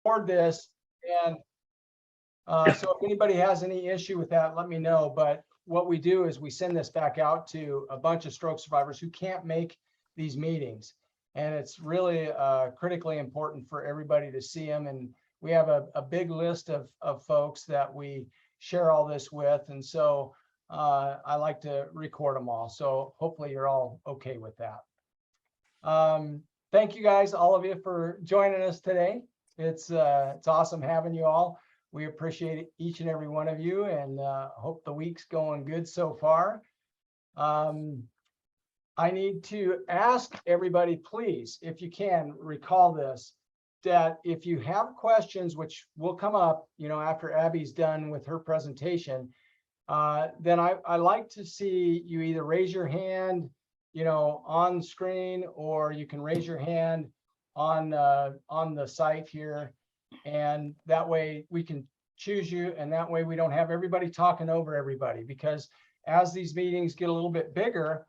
record this, and so if anybody has any issue with that, let me know. But what we do is we send this back out to a bunch of stroke survivors who can't make these meetings. And it's really critically important for everybody to see them. And we have a big list of folks that we share all this with. And so I like to record them all. So hopefully you're all okay with that. Thank you guys, all of you, for joining us today. It's awesome having you all. We appreciate each and every one of you, and hope the week's going good so far. I need to ask everybody, please, if you can, recall this, that if you have questions, which will come up, after Abby's done with her presentation, then I like to see you either raise your hand, on screen, or you can raise your hand on the site here. And that way we can choose you, and that way we don't have everybody talking over everybody, because as these meetings get a little bit bigger,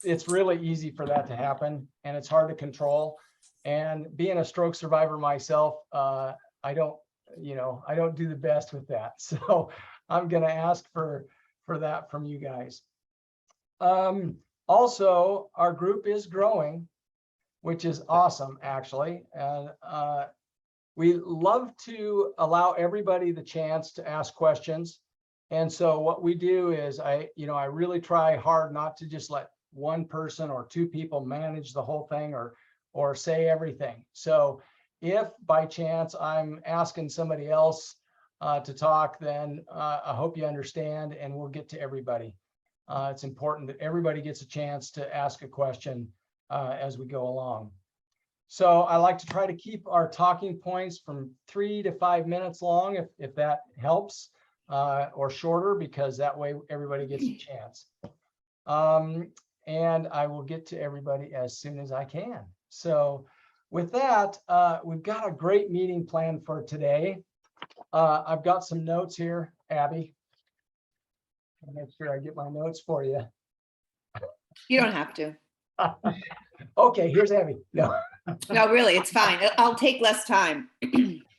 it's really easy for that to happen, and it's hard to control. And being a stroke survivor myself, I don't do the best with that. So I'm going to ask for that from you guys. Also, our group is growing, which is awesome, actually. And we love to allow everybody the chance to ask questions. And so what we do is I really try hard not to just let one person or two people manage the whole thing or say everything. So if by chance I'm asking somebody else to talk, then I hope you understand, and we'll get to everybody. It's important that everybody gets a chance to ask a question as we go along. So I like to try to keep our talking points from 3 to 5 minutes long, if that helps, or shorter, because that way everybody gets a chance. And I will get to everybody as soon as I can. So with that, we've got a great meeting planned for today. I've got some notes here, Abby. I'll make sure I get my notes for you. You don't have to. Okay, here's Abby. No. No, really, it's fine. I'll take less time.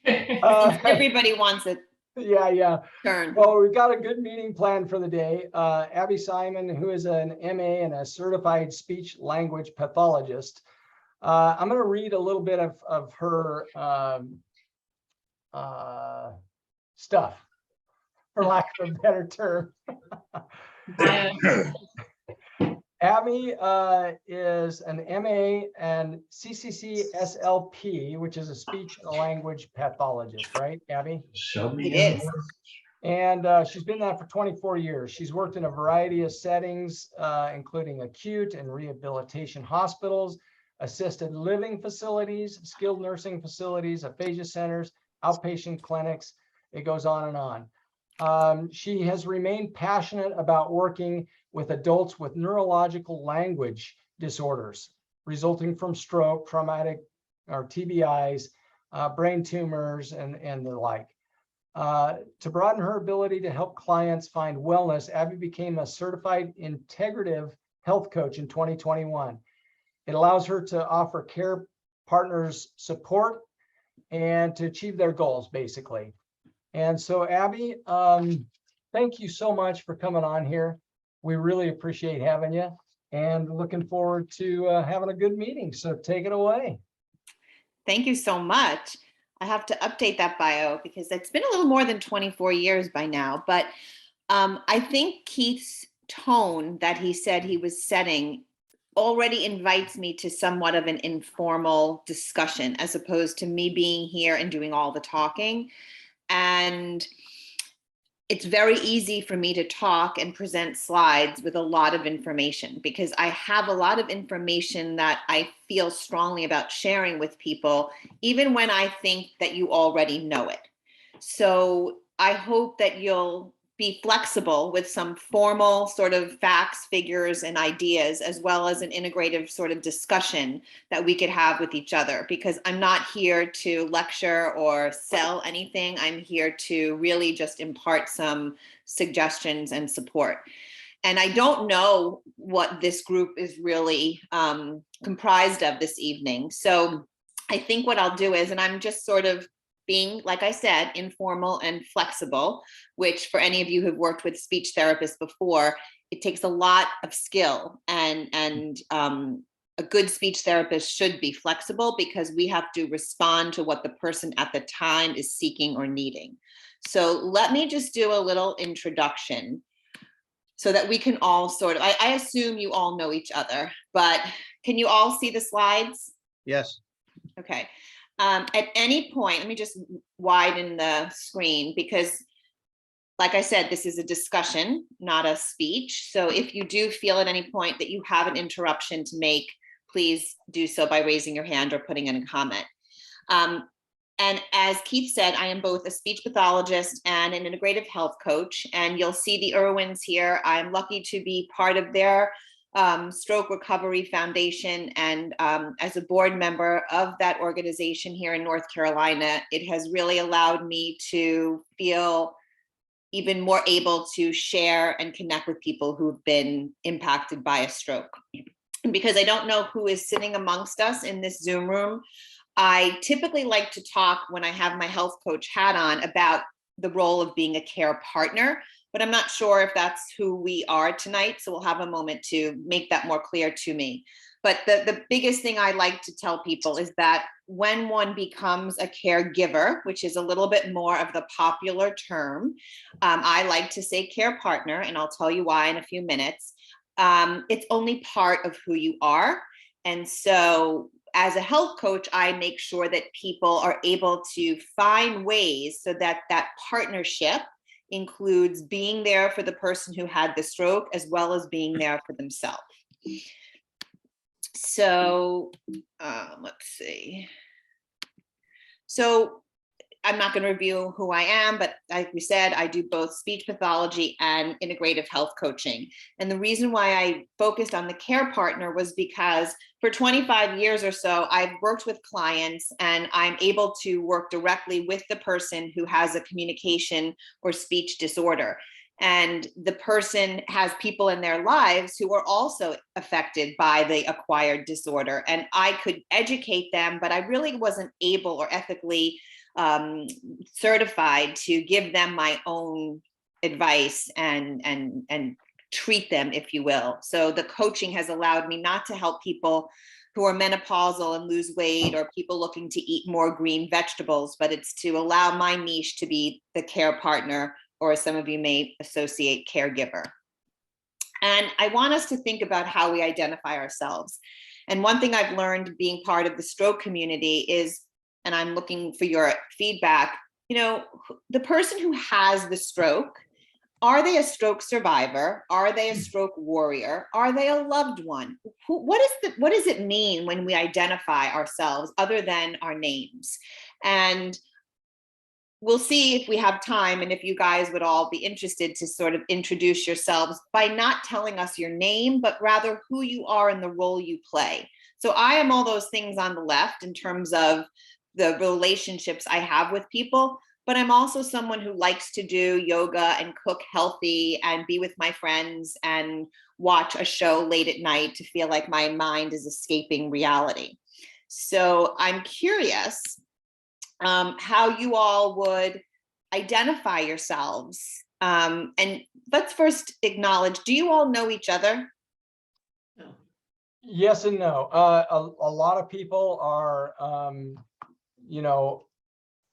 Everybody wants it. Yeah. Turn. Well, we've got a good meeting planned for the day. Abbe Simon, who is an MA and a certified speech language pathologist. I'm going to read a little bit of her stuff, for lack of a better term. Abby is an MA and CCC SLP, which is a speech language pathologist, right, Abby? It is. And she's been that for 24 years. She's worked in a variety of settings, including acute and rehabilitation hospitals, assisted living facilities, skilled nursing facilities, aphasia centers, outpatient clinics. It goes on and on. She has remained passionate about working with adults with neurological language disorders resulting from stroke, traumatic or TBIs, brain tumors, and the like. To broaden her ability to help clients find wellness, Abby became a certified Integrative Health Coach in 2021. It allows her to offer care partners support and to achieve their goals, basically. And so, Abby, thank you so much for coming on here. We really appreciate having you, and looking forward to having a good meeting. So take it away. Thank you so much. I have to update that bio because it's been a little more than 24 years by now. But I think Keith's tone that he said he was setting already invites me to somewhat of an informal discussion, as opposed to me being here and doing all the talking. And it's very easy for me to talk and present slides with a lot of information, because I have a lot of information that I feel strongly about sharing with people, even when I think that you already know it. So I hope that you'll be flexible with some formal sort of facts, figures, and ideas, as well as an integrative sort of discussion that we could have with each other, because I'm not here to lecture or sell anything. I'm here to really just impart some suggestions and support. And I don't know what this group is really comprised of this evening. So I think what I'll do is, and I'm just sort of being, like I said, informal and flexible, which for any of you who've worked with speech therapists before, it takes a lot of skill, and a good speech therapist should be flexible because we have to respond to what the person at the time is seeking or needing. So let me just do a little introduction so that we can all sort of, I assume you all know each other, but can you all see the slides? Yes. Okay. At any point, let me just widen the screen because, like I said, this is a discussion, not a speech. So if you do feel at any point that you have an interruption to make, please do so by raising your hand or putting in a comment. And as Keith said, I am both a speech pathologist and an integrative health coach. And you'll see the Irwins here. I'm lucky to be part of their Stroke Recovery Foundation. And as a board member of that organization here in North Carolina, it has really allowed me to feel even more able to share and connect with people who've been impacted by a stroke. And because I don't know who is sitting amongst us in this Zoom room, I typically like to talk when I have my health coach hat on about the role of being a care partner, but I'm not sure if that's who we are tonight. So we'll have a moment to make that more clear to me. But the biggest thing I like to tell people is that when one becomes a caregiver, which is a little bit more of the popular term, I like to say care partner, and I'll tell you why in a few minutes. It's only part of who you are. And so as a health coach, I make sure that people are able to find ways so that that partnership includes being there for the person who had the stroke as well as being there for themselves. So let's see. So I'm not going to review who I am, but like we said, I do both speech pathology and integrative health coaching. And the reason why I focused on the care partner was because for 25 years or so, I've worked with clients and I'm able to work directly with the person who has a communication or speech disorder. And the person has people in their lives who are also affected by the acquired disorder. And I could educate them, but I really wasn't able or ethically certified to give them my own advice and treat them, if you will. So the coaching has allowed me not to help people who are menopausal and lose weight or people looking to eat more green vegetables, but it's to allow my niche to be the care partner, or as some of you may associate, caregiver. And I want us to think about how we identify ourselves. And one thing I've learned being part of the stroke community is, and I'm looking for your feedback, you know, the person who has the stroke, are they a stroke survivor? Are they a stroke warrior? Are they a loved one? What does it mean when we identify ourselves other than our names? And we'll see if we have time and if you guys would all be interested to sort of introduce yourselves by not telling us your name, but rather who you are and the role you play. So I am all those things on the left in terms of the relationships I have with people, but I'm also someone who likes to do yoga and cook healthy and be with my friends and watch a show late at night to feel like my mind is escaping reality. So I'm curious how you all would identify yourselves. And let's first acknowledge, do you all know each other? Yes and no. A lot of people are, you know,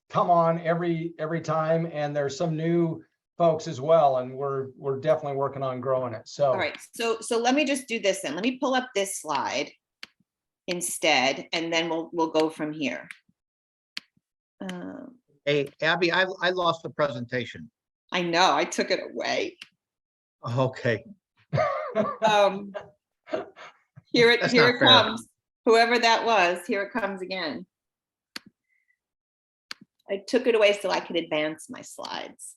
come on every time, and there's some new folks as well, and we're definitely working on growing it. So all right, so let me just do this then. Let me pull up this slide instead, and then we'll go from here. Hey, Abby, I lost the presentation. I know, I took it away. Okay. Here it That's not fair. comes. Whoever that was, here it comes again. I took it away so I could advance my slides.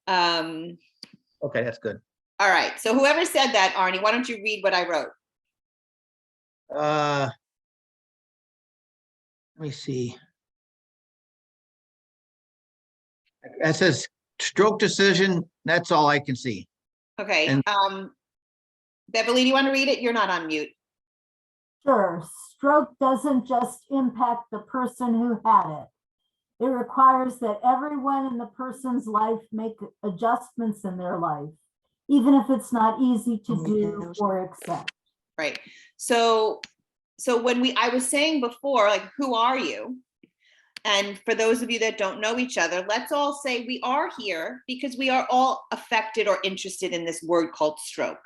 Okay, that's good. All right, so whoever said that, Arnie, why don't you read what I wrote? Let me see. That says stroke decision. That's all I can see. Okay, And- Beverly, do you want to read it? You're not on mute. Sure, stroke doesn't just impact the person who had it. It requires that everyone in the person's life make adjustments in their life, even if it's not easy to do or accept. Right. So when I was saying before, like, who are you? And for those of you that don't know each other, let's all say we are here because we are all affected or interested in this word called stroke.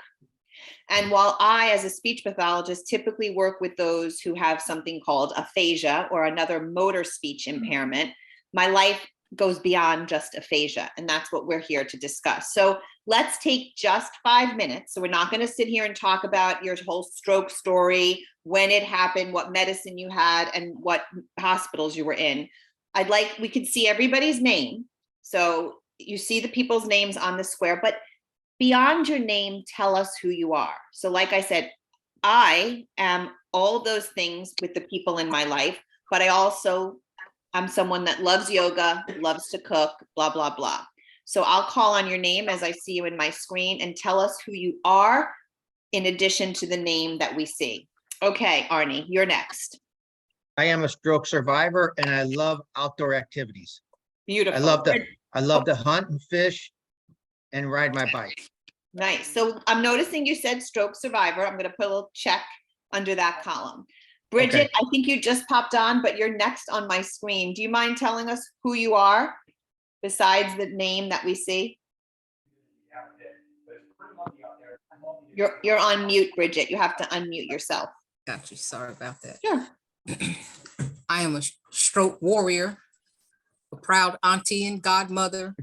And while I, as a speech pathologist, typically work with those who have something called aphasia or another motor speech impairment, my life goes beyond just aphasia, and that's what we're here to discuss. So let's take just 5 minutes. So we're not going to sit here and talk about your whole stroke story, when it happened, what medicine you had, and what hospitals you were in. We could see everybody's name. So you see the people's names on the square, but beyond your name, tell us who you are. So like I said, I am all those things with the people in my life, but I'm someone that loves yoga, loves to cook, blah, blah, blah. So I'll call on your name as I see you in my screen and tell us who you are in addition to the name that we see. Okay, Arnie, you're next. I am a stroke survivor and I love outdoor activities. Beautiful. I love to hunt and fish and ride my bike. Nice. So I'm noticing you said stroke survivor. I'm going to put a little check under that column. Bridget, Okay. I think you just popped on, but you're next on my screen. Do you mind telling us who you are besides the name that we see? You're on mute, Bridget. You have to unmute yourself. Got you. Sorry about that. Sure. I am a stroke warrior, a proud auntie and godmother,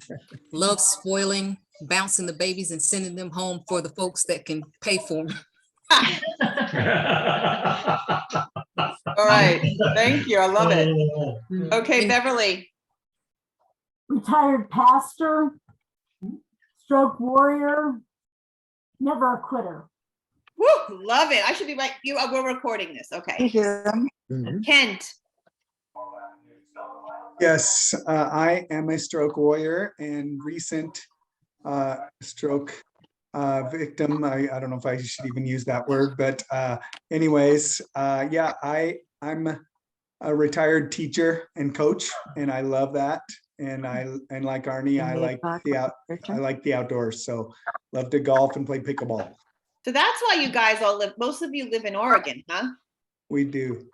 love spoiling, bouncing the babies and sending them home for the folks that can pay for them. All right. Thank you. I love it. Okay, Beverly. Retired pastor, stroke warrior, never a quitter. Woo, love it. I should be right. We're recording this. Okay. Kent. Yes, I am a stroke warrior and recent stroke victim. I don't know if I should even use that word, but anyways, yeah, I'm a retired teacher and coach, and I love that. And like Arnie, I like the outdoors. So love to golf and play pickleball. So that's why you guys all live. Most of you live in Oregon, huh? We do.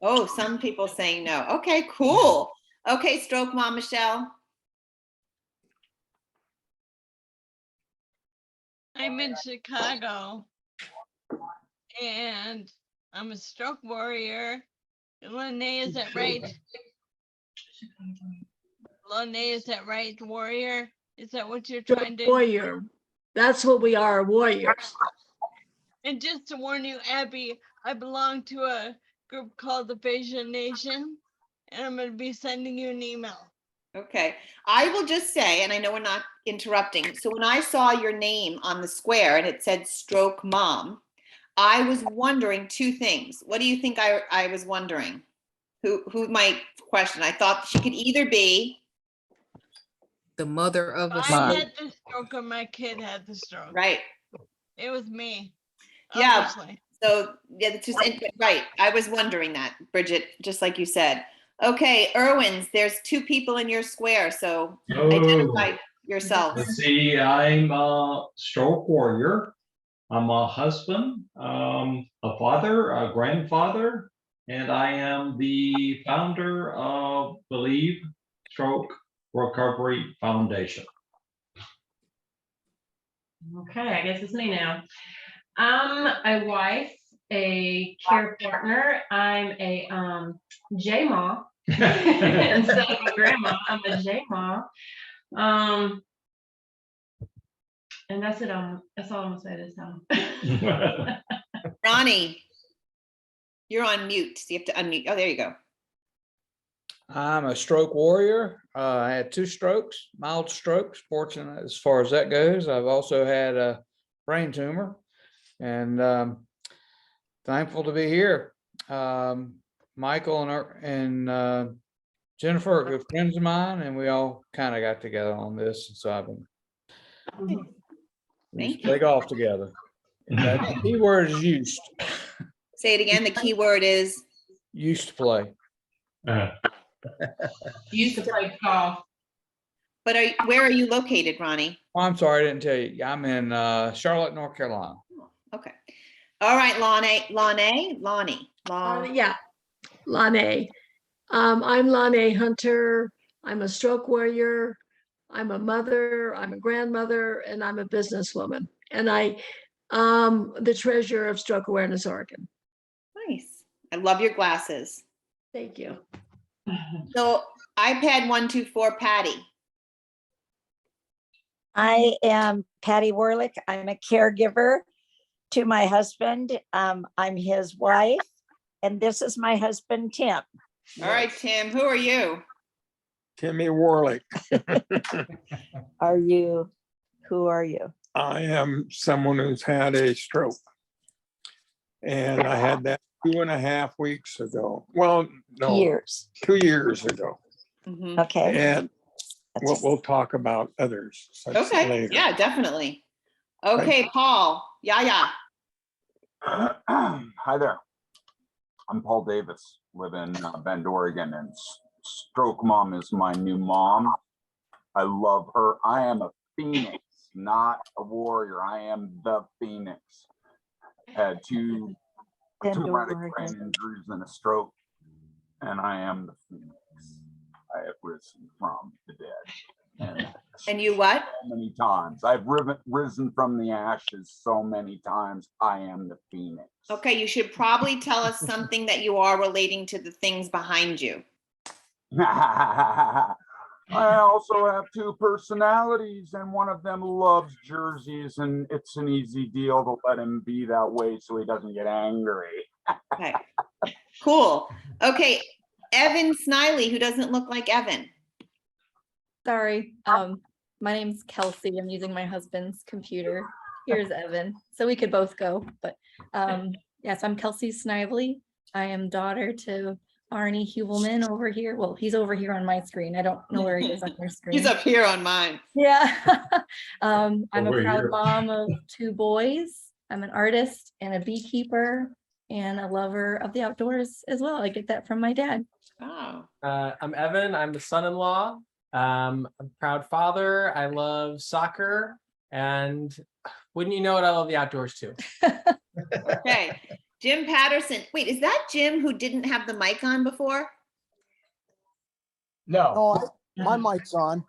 Oh, some people saying no. Okay, cool. Okay, stroke mom, Michelle. I'm in Chicago and I'm a stroke warrior. Lene, is that right? Lene, is that right, warrior? Is that what you're trying to? Warrior. That's what we are, warriors. And just to warn you, Abby, I belong to a group called the Aphasia Nation, and I'm going to be sending you an email. Okay, I will just say, and I know we're not interrupting. So when I saw your name on the square and it said stroke mom, I was wondering two things. What do you think I was wondering? Who might question? I thought she could either be The mother of a I stroke. had the stroke or my kid had the stroke. right. It was me. Yeah. Obviously. So yeah, it's just right. I was wondering that, Bridget, just like you said. Okay, Irwins, there's two people in your square, so identify yourselves. Let's see, I'm a stroke warrior. I'm a husband, a father, a grandfather, and I am the founder of Believe Stroke Recovery Foundation. Okay, I guess it's me now. I'm a wife, a care partner. I'm a J-Ma instead of a grandma. I'm a J-Ma. And that's it. That's all I'm gonna say this time. Ronnie, you're on mute. So you have to unmute. Oh, there you go. I'm a stroke warrior. I had 2 strokes, mild strokes, fortunate as far as that goes. I've also had a brain tumor and thankful to be here. Michael and Jennifer are good friends of mine, and we all kind of got together on this. So I've been we used to play golf together. That key word is used. Say it again. The key word is Used to play. Used to play golf. but where are you located, Ronnie? Oh, I'm sorry, I didn't tell you. I'm in Charlotte, North Carolina. Okay. All right, Lonnie. Yeah, Lane. I'm Lane Hunter. I'm a stroke warrior. I'm a mother. I'm a grandmother, and I'm a businesswoman. And I the treasurer of Stroke Awareness Oregon. Nice. I love your glasses. Thank you. So iPad 124, Patty. I am Patty Warlick. I'm a caregiver to my husband. I'm his wife, and this is my husband, Tim. All right, Tim, who are you? Timmy Warlick. Who are you? I am someone who's had a stroke. And I had that 2.5 weeks ago. Well, no, Years. 2 years ago. Mhm. Okay. And we'll talk about others such Okay. later. Yeah, definitely. Okay, Paul. Yeah. Hi there. I'm Paul Davis, live in Bend, Oregon, and Stroke Mom is my new mom. I love her. I am a phoenix, not a warrior. I am the phoenix. Had two traumatic brain injuries and a stroke, and I am the phoenix. I have risen from the dead. And you what? So many times. I've risen from the ashes so many times. I am the phoenix. Okay, you should probably tell us something that you are relating to the things behind you. I also have 2 personalities, and one of them loves jerseys, and it's an easy deal to let him be that way so he doesn't get angry. Okay, cool. Okay, Evan Sniley, who doesn't look like Evan. Sorry. My name's Kelsey. I'm using my husband's computer. Here's Evan. So we could both go, but yes, I'm Kelsey Snively. I am daughter to Arnie Hubelman over here. Well, he's over here on my screen. I don't know where he is on your screen. He's up here on mine. Yeah. I'm Over a proud here. mom of 2 boys. I'm an artist and a beekeeper and a lover of the outdoors as well. I get that from my dad. Oh. I'm Evan. I'm the son-in-law. I'm a proud father. I love soccer, and wouldn't you know it, I love the outdoors too. Okay, Jim Patterson. Wait, is that Jim who didn't have the mic on before? No. Oh, my mic's on.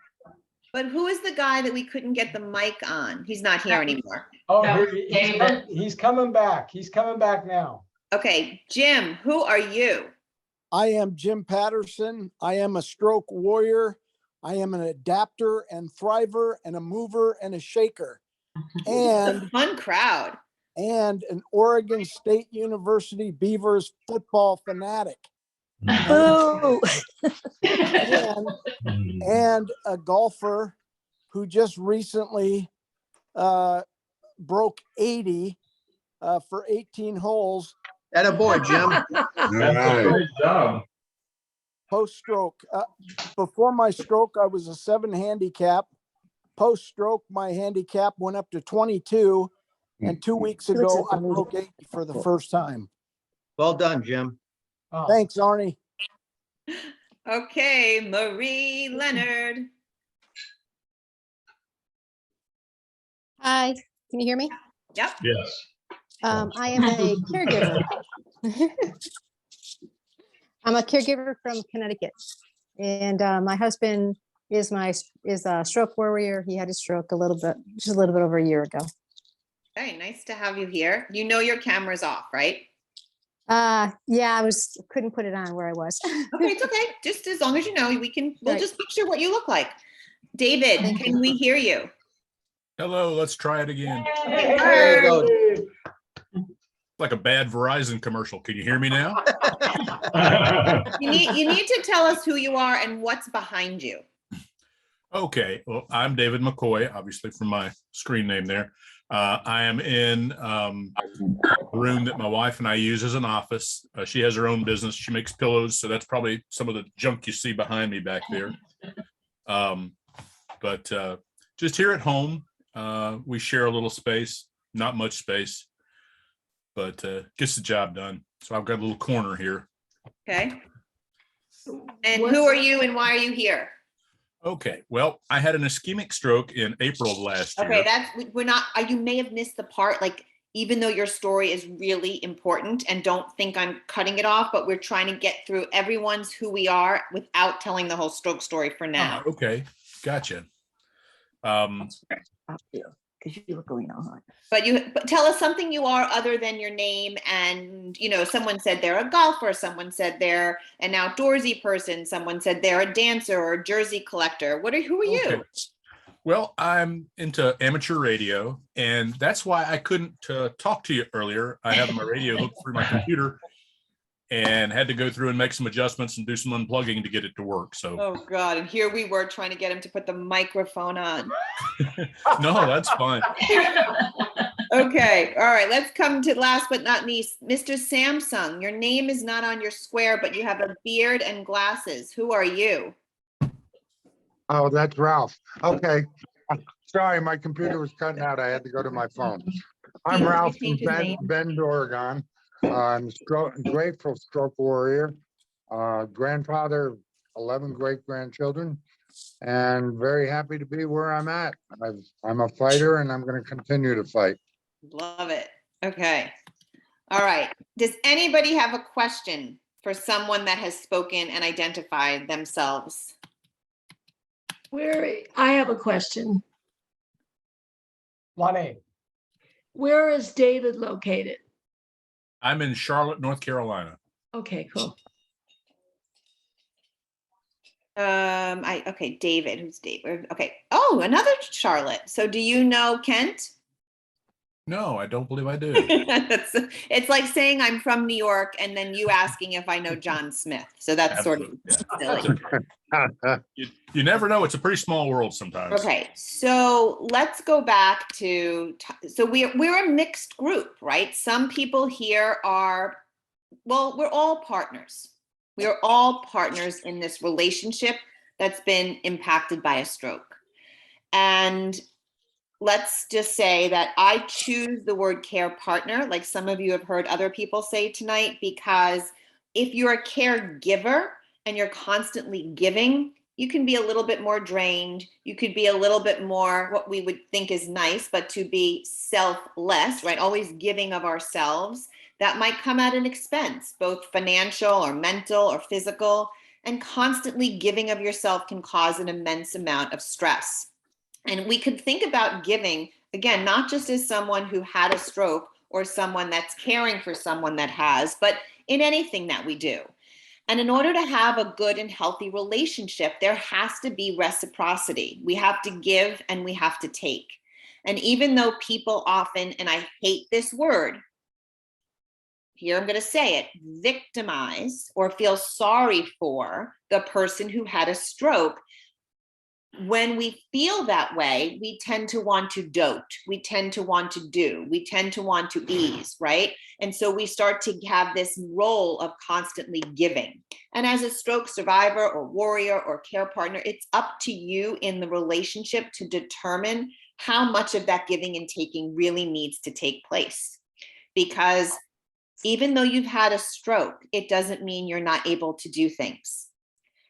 But who is the guy that we couldn't get the mic on? He's not here anymore. Oh, he's coming back. He's coming back now. Okay, Jim, who are you? I am Jim Patterson. I am a stroke warrior. I am an adapter and thriver and a mover and a shaker. And a fun crowd. And an Oregon State University Beavers football fanatic. Boo! and a golfer who just recently broke 80 for 18 holes. Attaboy, Jim. Great job. Post-stroke. Before my stroke, I was a 7 handicap. Post-stroke, my handicap went up to 22. And 2 weeks ago, I broke 80 for the first time. Well done, Jim. Thanks, Arnie. Okay, Marie Leonard. Hi, can you hear me? Yep. Yes. I am a caregiver. I'm a caregiver from Connecticut, and my husband is a stroke warrior. He had a stroke just a little bit over a year ago. Hey, nice to have you here. You know your camera's off, right? Yeah, couldn't put it on where I was. Okay, it's okay. Just as long as you know, we'll Right. just picture what you look like. David, can we hear you? Hello, let's try it again. There you go. Like a bad Verizon commercial. Can you hear me now? You need to tell us who you are and what's behind you. Okay, well, I'm David McCoy, obviously from my screen name there. I am in a room that my wife and I use as an office. She has her own business. She makes pillows, so that's probably some of the junk you see behind me back there. But just here at home, we share a little space, not much space. but gets the job done. So I've got a little corner here. Okay. And who are you and why are you here? Okay, well, I had an ischemic stroke in April of last year. Okay, we're not, you may have missed the part, like, even though your story is really important, and don't think I'm cutting it off, but we're trying to get through everyone's who we are without telling the whole stroke story for now. Okay, gotcha. Because you were going on. But tell us something you are other than your name. And, someone said they're a golfer, someone said they're an outdoorsy person, someone said they're a dancer or a jersey collector. Who are you? Okay. Well, I'm into amateur radio, and that's why I couldn't talk to you earlier. I have my radio hooked through my computer and had to go through and make some adjustments and do some unplugging to get it to work. So, oh God, and here we were trying to get him to put the microphone on. No, that's fine. Okay, all right, let's come to last but not least, Mr. Samsung. Your name is not on your square, but you have a beard and glasses. Who are you? Oh, that's Ralph. Okay. Sorry, my computer was cutting out. I had to go to my phone. I'm Ralph from Bend, Oregon. I'm a grateful stroke warrior, grandfather, 11 great-grandchildren, and very happy to be where I'm at. I'm a fighter, and I'm going to continue to fight. Love it. Okay. All right. Does anybody have a question for someone that has spoken and identified themselves? I have a question. Lonnie. Where is David located? I'm in Charlotte, North Carolina. Okay, cool. Okay, David. Who's David? Okay. Oh, another Charlotte. So do you know Kent? No, I don't believe I do. It's like saying I'm from New York and then you asking if I know John Smith. So that's Absolutely, sort of silly. You never know. It's a pretty small world sometimes. Okay, so let's go back to, so we're a mixed group, right? Some people here are, well, we're all partners. We are all partners in this relationship that's been impacted by a stroke. And let's just say that I choose the word care partner, like some of you have heard other people say tonight, because if you're a caregiver and you're constantly giving, you can be a little bit more drained. You could be a little bit more what we would think is nice, but to be selfless, right? Always giving of ourselves. That might come at an expense, both financial or mental or physical, and constantly giving of yourself can cause an immense amount of stress. And we could think about giving, again, not just as someone who had a stroke or someone that's caring for someone that has, but in anything that we do. And in order to have a good and healthy relationship, there has to be reciprocity. We have to give and we have to take. And even though people often, and I hate this word, here I'm going to say it, victimize or feel sorry for the person who had a stroke, when we feel that way, we tend to want to dote. We tend to want to do. We tend to want to ease, right? And so we start to have this role of constantly giving. And as a stroke survivor or warrior or care partner, it's up to you in the relationship to determine how much of that giving and taking really needs to take place. Because even though you've had a stroke, it doesn't mean you're not able to do things.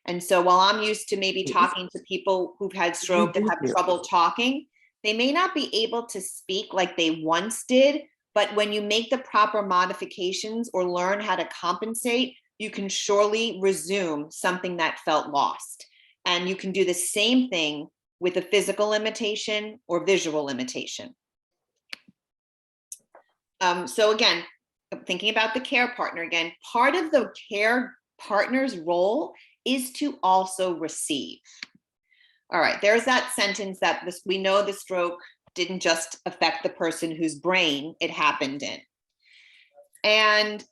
And so while I'm used to maybe talking to people who've had stroke that have trouble talking, they may not be able to speak like they once did, but when you make the proper modifications or learn how to compensate, you can surely resume something that felt lost. And you can do the same thing with a physical limitation or visual limitation. So again, thinking about the care partner again, part of the care partner's role is to also receive. All right, there's that sentence that we know the stroke didn't just affect the person whose brain it happened in. And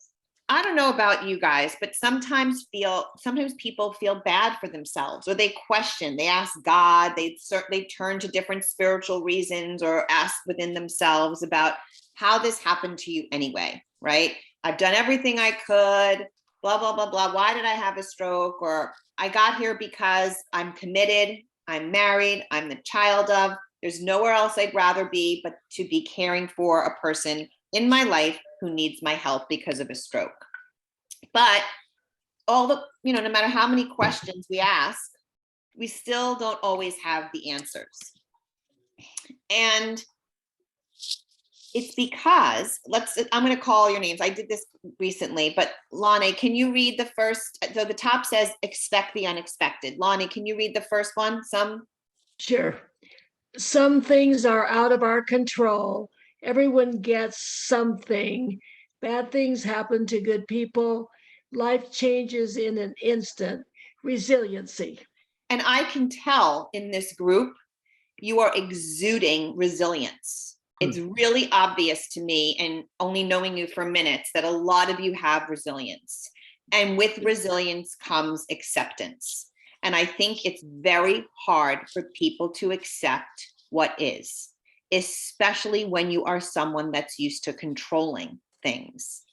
I don't know about you guys, but sometimes people feel bad for themselves, or they question, they ask God, they turn to different spiritual reasons or ask within themselves about how this happened to you anyway, right? I've done everything I could, blah, blah, blah, blah. Why did I have a stroke? Or I got here because I'm committed, I'm married, I'm the child of, there's nowhere else I'd rather be but to be caring for a person in my life who needs my help because of a stroke. But no matter how many questions we ask, we still don't always have the answers. And it's because, I'm going to call your names. I did this recently, but Lonnie, can you read the first? So the top says, expect the unexpected. Lonnie, can you read the first one? Sure. Some things are out of our control. Everyone gets something. Bad things happen to good people. Life changes in an instant. Resiliency. And I can tell in this group, you are exuding resilience. It's really obvious to me, and only knowing you for minutes, that a lot of you have resilience. And with resilience comes acceptance. And I think it's very hard for people to accept what is, especially when you are someone that's used to controlling things,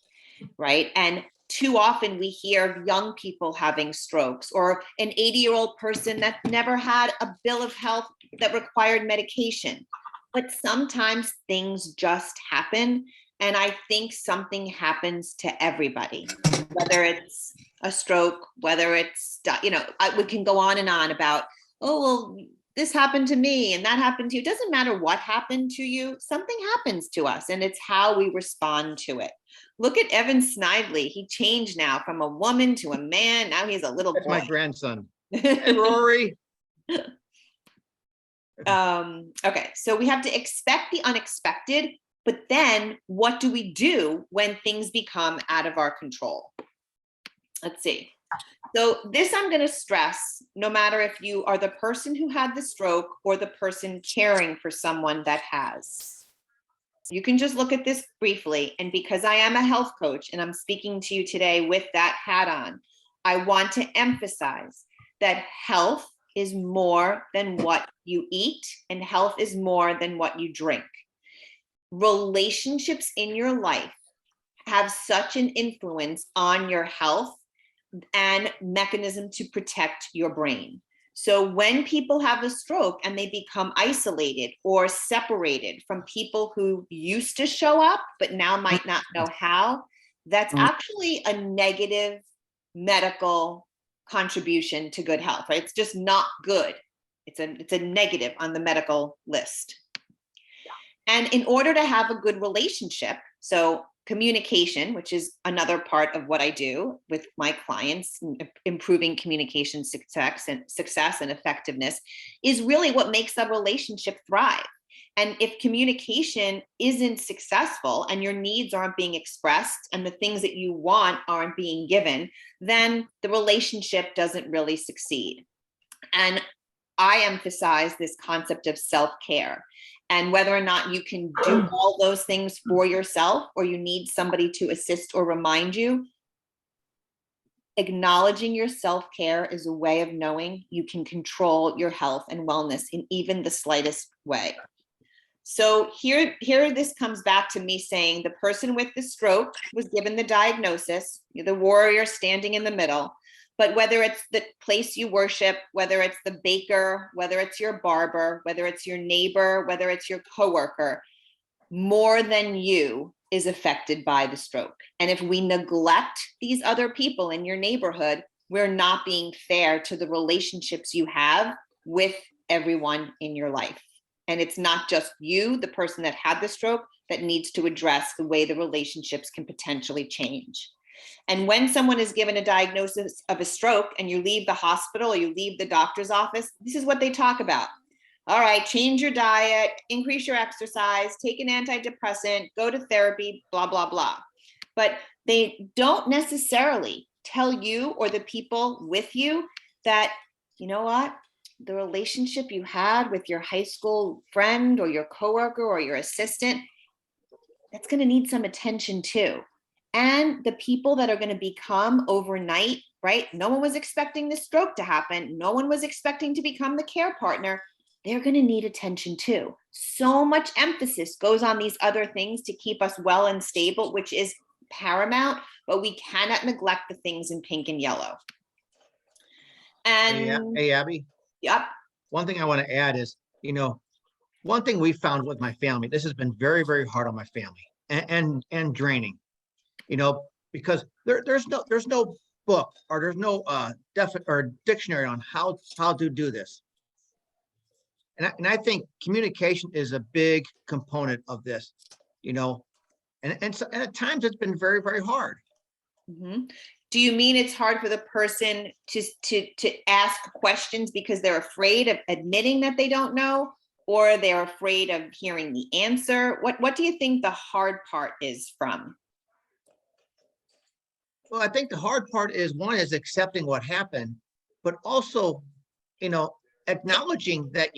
right? And too often we hear of young people having strokes, or an 80-year-old person that never had a bill of health that required medication. But sometimes things just happen. And I think something happens to everybody, whether it's a stroke, whether it's, we can go on and on about, oh, well, this happened to me and that happened to you. It doesn't matter what happened to you. Something happens to us, and it's how we respond to it. Look at Evan Snively. He changed now from a woman to a man. Now he's a little boy. That's my grandson. Hey, Rory. Okay, so we have to expect the unexpected, but then what do we do when things become out of our control? Let's see. So this I'm going to stress, no matter if you are the person who had the stroke or the person caring for someone that has. You can just look at this briefly, and because I am a health coach and I'm speaking to you today with that hat on, I want to emphasize that health is more than what you eat, and health is more than what you drink. Relationships in your life have such an influence on your health and mechanism to protect your brain. So when people have a stroke and they become isolated or separated from people who used to show up, but now might not know how, that's actually a negative medical contribution to good health, right? It's just not good. It's a negative on the medical list. And in order to have a good relationship, so communication, which is another part of what I do with my clients, improving communication success and effectiveness, is really what makes that relationship thrive. And if communication isn't successful and your needs aren't being expressed and the things that you want aren't being given, then the relationship doesn't really succeed. And I emphasize this concept of self-care. And whether or not you can do all those things for yourself, or you need somebody to assist or remind you, acknowledging your self-care is a way of knowing you can control your health and wellness in even the slightest way. So here this comes back to me saying the person with the stroke was given the diagnosis, the warrior standing in the middle. But whether it's the place you worship, whether it's the baker, whether it's your barber, whether it's your neighbor, whether it's your coworker, more than you is affected by the stroke. And if we neglect these other people in your neighborhood, we're not being fair to the relationships you have with everyone in your life. And it's not just you, the person that had the stroke, that needs to address the way the relationships can potentially change. And when someone is given a diagnosis of a stroke and you leave the hospital or you leave the doctor's office, this is what they talk about. All right, change your diet, increase your exercise, take an antidepressant, go to therapy, blah, blah, blah. But they don't necessarily tell you or the people with you that, you know what, the relationship you had with your high school friend or your coworker or your assistant, that's going to need some attention too. And the people that are going to become overnight, right? No one was expecting the stroke to happen. No one was expecting to become the care partner. They're going to need attention too. So much emphasis goes on these other things to keep us well and stable, which is paramount, but we cannot neglect the things in pink and yellow. And Hey, Abby. Yep. One thing I want to add is, one thing we found with my family, this has been very, very hard on my family. and draining, because there's no book or there's no or dictionary on how to do this. And I think communication is a big component of this, and at times it's been very, very hard. Mhm. Do you mean it's hard for the person to ask questions because they're afraid of admitting that they don't know, or they're afraid of hearing the answer? What do you think the hard part is from? Well, I think the hard part is, one is accepting what happened, but also, acknowledging that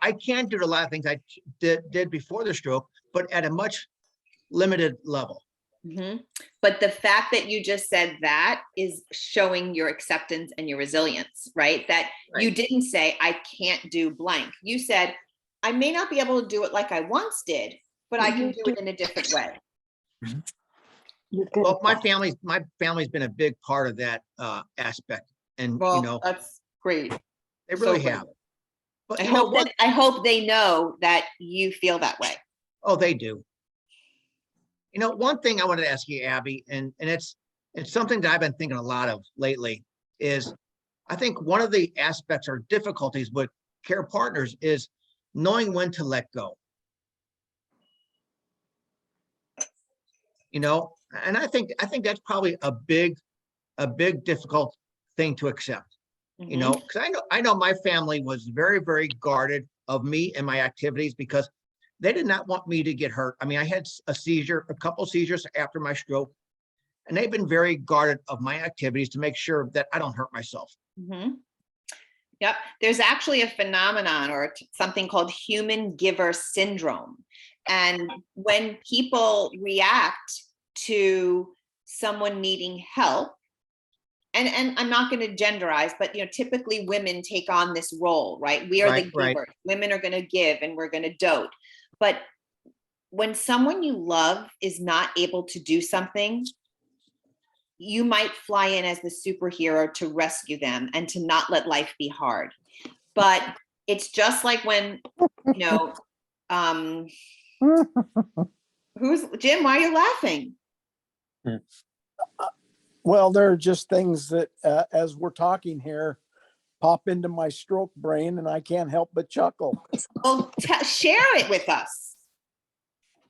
I can do a lot of things I did before the stroke, but at a much limited level. Mm-hmm. But the fact that you just said that is showing your acceptance and your resilience, right? That you didn't say, I can't do blank. You said, I may not be able to do it like I once did, but I can do it in a different way. Well, my family's been a big part of that aspect, and that's great. They really have. But I hope they know that you feel that way. Oh, they do. One thing I wanted to ask you, Abby, and it's something that I've been thinking a lot of lately, is I think one of the aspects or difficulties with care partners is knowing when to let go. And I think that's probably a big difficult thing to accept. Because I know my family was very, very guarded of me and my activities, because they did not want me to get hurt. I mean, I had a couple seizures after my stroke, and they've been very guarded of my activities to make sure that I don't hurt myself. Mm-hmm. Yep. There's actually a phenomenon or something called human giver syndrome. And when people react to someone needing help, and I'm not going to genderize, but typically women take on this role, right? We are the givers. Right. Women are going to give and we're going to dote. But when someone you love is not able to do something, you might fly in as the superhero to rescue them and to not let life be hard. But it's just like when, who's Jim? Why are you laughing? Well, there are just things that, as we're talking here, pop into my stroke brain, and I can't help but chuckle. Well, share it with us.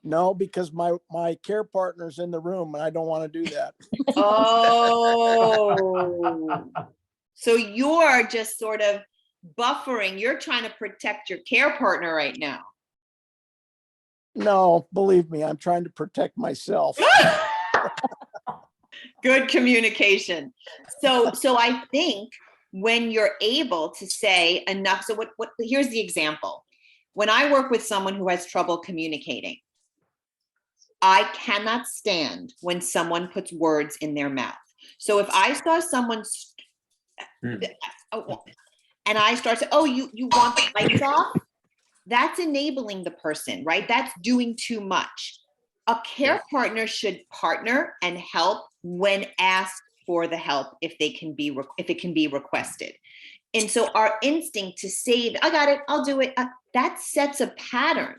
No, because my care partner's in the room, and I don't want to do that. Oh, so you're just sort of buffering. You're trying to protect your care partner right now. No, believe me, I'm trying to protect myself. Good communication. So I think when you're able to say enough, so here's the example. When I work with someone who has trouble communicating, I cannot stand when someone puts words in their mouth. So if I saw someone and I start to, you want the lights off? That's enabling the person, right? That's doing too much. A care partner should partner and help when asked for the help if it can be requested. And so our instinct to say, I got it, I'll do it, that sets a pattern.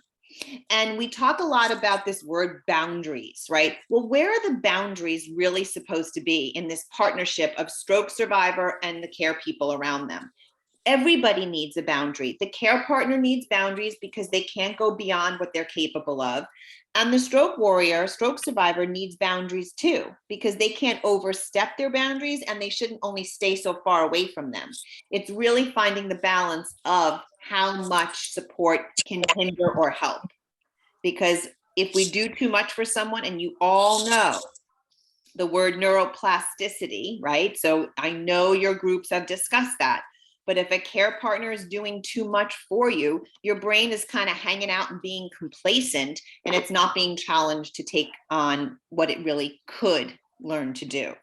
And we talk a lot about this word boundaries, right? Well, where are the boundaries really supposed to be in this partnership of stroke survivor and the care people around them? Everybody needs a boundary. The care partner needs boundaries because they can't go beyond what they're capable of. And the stroke warrior, stroke survivor, needs boundaries too, because they can't overstep their boundaries and they shouldn't only stay so far away from them. It's really finding the balance of how much support can hinder or help. Because if we do too much for someone, and you all know the word neuroplasticity, right? So I know your groups have discussed that. But if a care partner is doing too much for you, your brain is kind of hanging out and being complacent, and it's not being challenged to take on what it really could learn to do.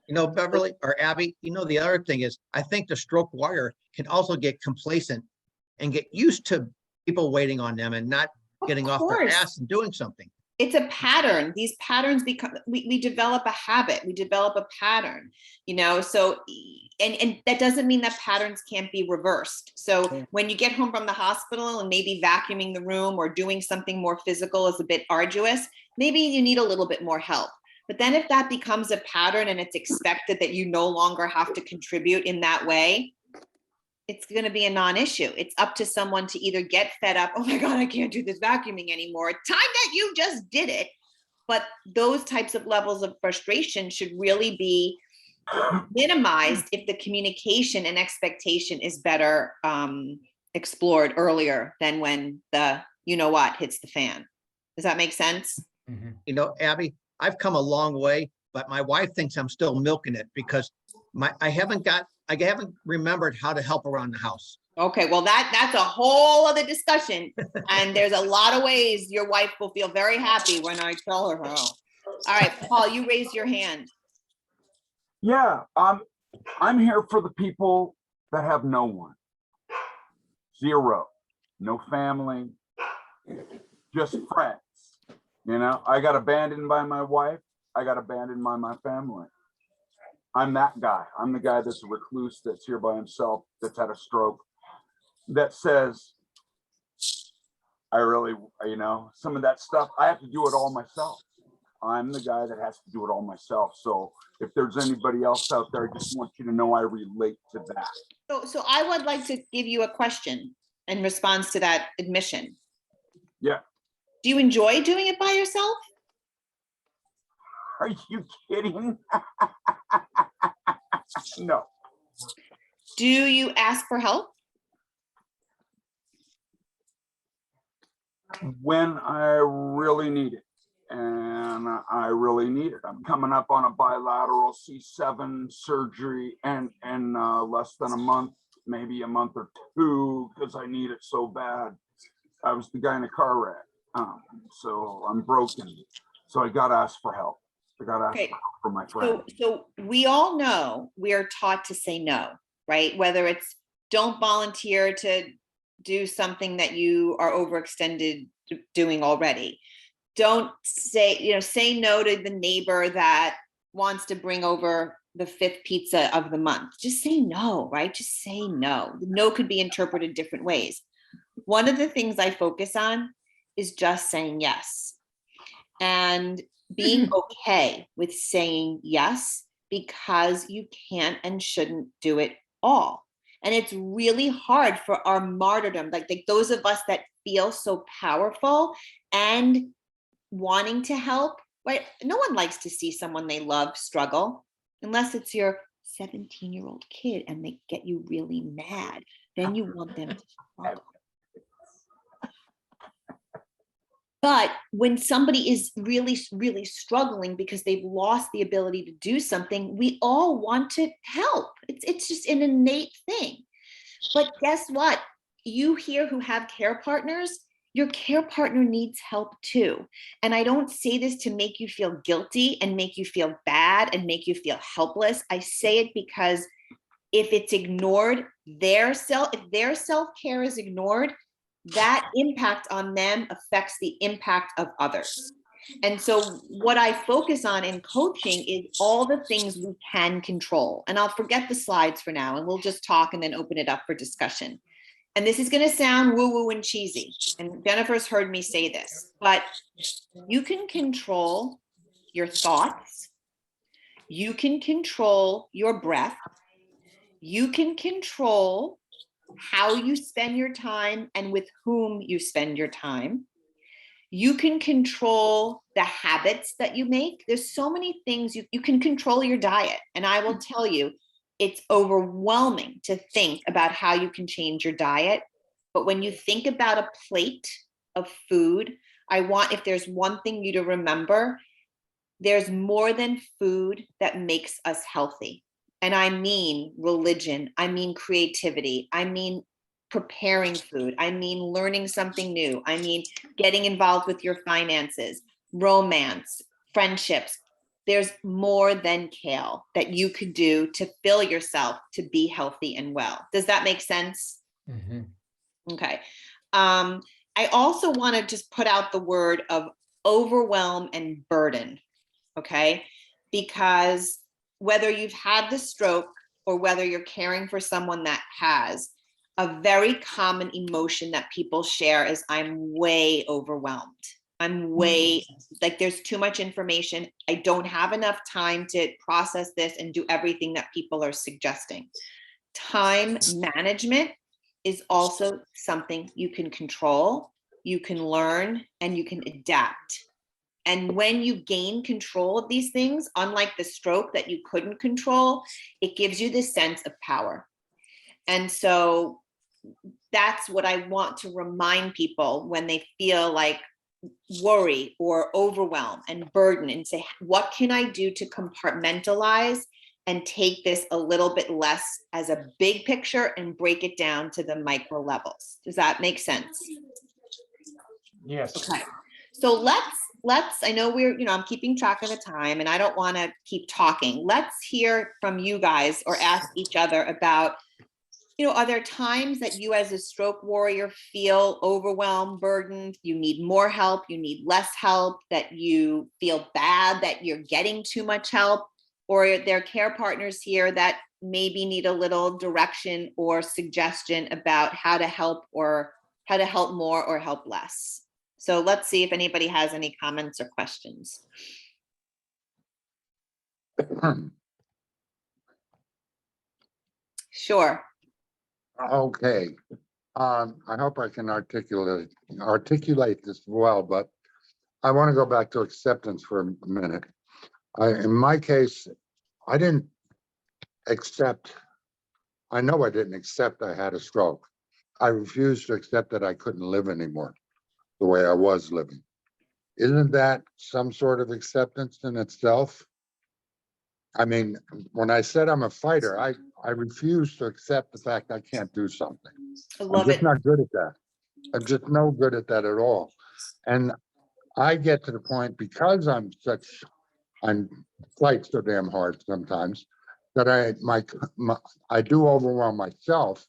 Beverly or Abby, the other thing is, I think the stroke warrior can also get complacent and get used to people waiting on them and not getting off their ass and doing something. it's a pattern. These patterns become, we develop a habit, we develop a pattern, you know, so, and that doesn't mean that patterns can't be reversed. So when you get home from the hospital and maybe vacuuming the room or doing something more physical is a bit arduous, maybe you need a little bit more help. But then if that becomes a pattern and it's expected that you no longer have to contribute in that way, it's going to be a non-issue. It's up to someone to either get fed up, oh my God, I can't do this vacuuming anymore. Time that you just did it. But those types of levels of frustration should really be minimized if the communication and expectation is better explored earlier than when the, you know what, hits the fan. Does that make sense? You know, Abby, I've come a long way, but my wife thinks I'm still milking it because I haven't remembered how to help around the house. Okay, well, that's a whole other discussion. And there's a lot of ways your wife will feel very happy when I tell her how. All right, Paul, you raised your hand. Yeah, I'm here for the people that have no one. Zero. No family. Just friends. You know, I got abandoned by my wife. I got abandoned by my family. I'm that guy. I'm the guy that's a recluse, that's here by himself, that's had a stroke, that says, I really, you know, some of that stuff, I have to do it all myself. I'm the guy that has to do it all myself. So if there's anybody else out there, I just want you to know I relate to that. So I would like to give you a question in response to that admission. Yeah. Do you enjoy doing it by yourself? Are you kidding? No. Do you ask for help? When I really need it, and I really need it. I'm coming up on a bilateral C7 surgery and less than a month, maybe a month or two, because I need it so bad. I was the guy in a car wreck, so I'm broken. So I got to ask for help. I got to ask for help from my friend. So we all know we are taught to say no, right? Whether it's don't volunteer to do something that you are overextended doing already. Don't say, you know, say no to the neighbor that wants to bring over the 5th pizza of the month. Just say no, right? Just say no. No could be interpreted different ways. One of the things I focus on is just saying yes. And being okay with saying yes, because you can't and shouldn't do it all. And it's really hard for our martyrdom, like those of us that feel so powerful and wanting to help, right? No one likes to see someone they love struggle, unless it's your 17-year-old kid and they get you really mad. Then you want them to struggle. But when somebody is really, really struggling because they've lost the ability to do something, we all want to help. It's just an innate thing. But guess what? You here who have care partners, your care partner needs help too. And I don't say this to make you feel guilty and make you feel bad and make you feel helpless. I say it because if it's ignored, if their self-care is ignored, that impact on them affects the impact of others. And so what I focus on in coaching is all the things we can control. And I'll forget the slides for now, and we'll just talk and then open it up for discussion. And this is going to sound woo-woo and cheesy, and Jennifer's heard me say this, but you can control your thoughts. You can control your breath. You can control how you spend your time and with whom you spend your time. You can control the habits that you make. There's so many things. You can control your diet. And I will tell you, it's overwhelming to think about how you can change your diet. But when you think about a plate of food, if there's one thing you to remember, there's more than food that makes us healthy. And I mean religion, I mean creativity, I mean preparing food, I mean learning something new, I mean getting involved with your finances, romance, friendships. There's more than kale that you could do to fill yourself to be healthy and well. Does that make sense? Mm-hmm. Okay. I also want to just put out the word of overwhelm and burden, okay? Because whether you've had the stroke or whether you're caring for someone that has, a very common emotion that people share is, I'm way overwhelmed. I'm way, like, there's too much information. I don't have enough time to process this and do everything that people are suggesting. Time management is also something you can control, you can learn, and you can adapt. And when you gain control of these things, unlike the stroke that you couldn't control, it gives you this sense of power. And so that's what I want to remind people when they feel like worry or overwhelm and burden, and say, what can I do to compartmentalize and take this a little bit less as a big picture and break it down to the micro levels? Does that make sense? Yes. Okay. So let's, I know I'm keeping track of the time and I don't want to keep talking. Let's hear from you guys, or ask each other about, are there times that you as a stroke warrior feel overwhelmed, burdened, you need more help, you need less help, that you feel bad that you're getting too much help, or are there care partners here that maybe need a little direction or suggestion about how to help, or how to help more or help less? So let's see if anybody has any comments or questions. Sure. Okay. I hope I can articulate this well, but I want to go back to acceptance for a minute. In my case, I didn't accept. I know I didn't accept I had a stroke. I refused to accept that I couldn't live anymore the way I was living. Isn't that some sort of acceptance in itself? I mean, when I said I'm a fighter, I refuse to accept the fact I can't do something. I'm just not good at that. I'm just no good at that at all. And I get to the point, because I fight so damn hard sometimes, that I do overwhelm myself,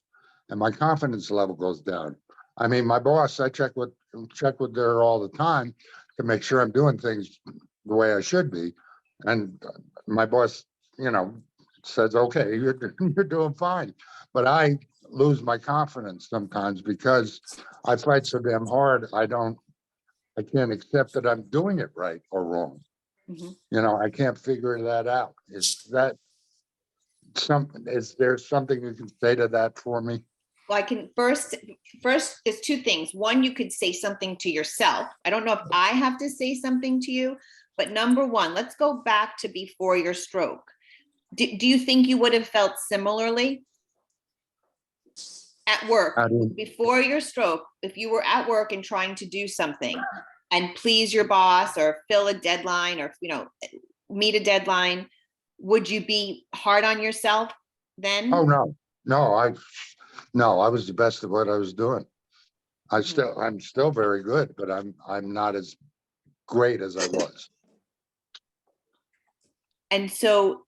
and my confidence level goes down. I mean, my boss, I check with her all the time to make sure I'm doing things the way I should be. And my boss, says, okay, you're doing fine. But I lose my confidence sometimes because I fight so damn hard. I can't accept that I'm doing it right or wrong. I can't figure that out. Is there something you can say to that for me? Well, I can first, there's two things. One, you could say something to yourself. I don't know if I have to say something to you, but number one, let's go back to before your stroke. Do you think you would have felt similarly at work before your stroke? If you were at work and trying to do something and please your boss or fill a deadline or, meet a deadline, would you be hard on yourself then? Oh, no, I was the best at what I was doing. I'm still very good, but I'm not as great as I was. And so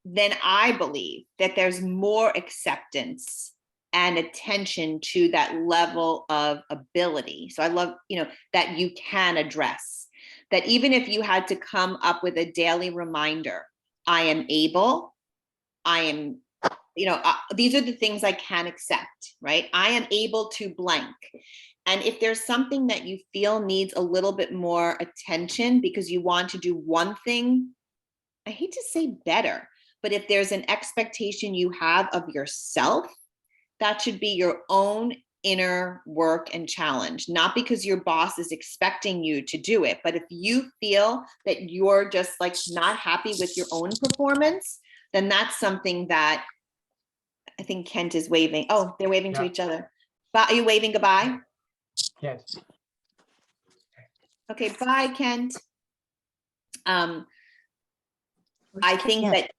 then I believe that there's more acceptance and attention to that level of ability. So I love, that you can address that. Even if you had to come up with a daily reminder, I am able, I am, these are the things I can accept, right? I am able to blank. And if there's something that you feel needs a little bit more attention because you want to do one thing, I hate to say better, but if there's an expectation you have of yourself, that should be your own inner work and challenge, not because your boss is expecting you to do it. But if you feel that you're just like not happy with your own performance, then that's something that I think Kent is waving. Oh, they're waving to each other. But are you waving goodbye? Kent. Okay, bye, Kent. I think that